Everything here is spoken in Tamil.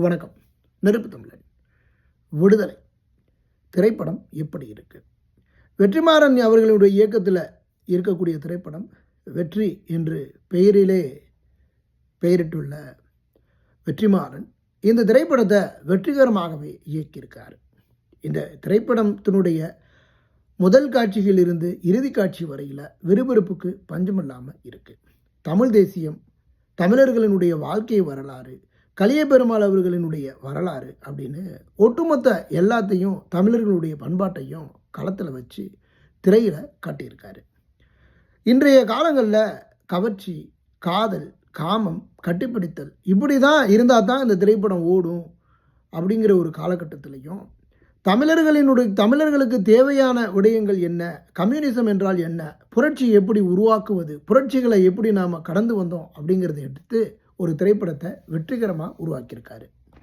வணக்கம். நெருப்பு தமிழன் விடுதலை திரைப்படம் எப்படி இருக்கு? வெற்றிமாறன் அவர்களுடைய இயக்கத்தில் இருக்கக்கூடிய திரைப்படம் வெற்றி என்று பெயரிலே பெயரிட்டுள்ள வெற்றிமாறன் இந்த திரைப்படத்தை வெற்றிகரமாகவே இயக்கியிருக்கார். இந்த திரைப்படத்தினுடைய முதல் காட்சியிலிருந்து இறுதி காட்சி வரையில் விறுவிறுப்புக்கு பஞ்சமில்லாமல் இருக்குது. தமிழ் தேசியம், தமிழர்களினுடைய வாழ்க்கை வரலாறு, கலியபெருமாள் அவர்களினுடைய வரலாறு அப்படின்னு ஒட்டுமொத்த எல்லாத்தையும் தமிழர்களுடைய பண்பாட்டையும் களத்தில் வச்சு திரையில் காட்டியிருக்காரு. இன்றைய காலங்களில் கவர்ச்சி, காதல், காமம், கட்டிப்பிடித்தல் இப்படி தான் இருந்தால் தான் இந்த திரைப்படம் ஓடும் அப்படிங்கிற ஒரு காலகட்டத்திலையும் தமிழர்களுக்கு தேவையான விடயங்கள் என்ன, கம்யூனிசம் என்றால் என்ன, புரட்சி எப்படி உருவாக்குவது, புரட்சிகளை எப்படி நாம் கடந்து வந்தோம் அப்படிங்கிறத எடுத்து ஒரு திரைப்படத்தை வெற்றிகரமாக உருவாக்கியிருக்காரு.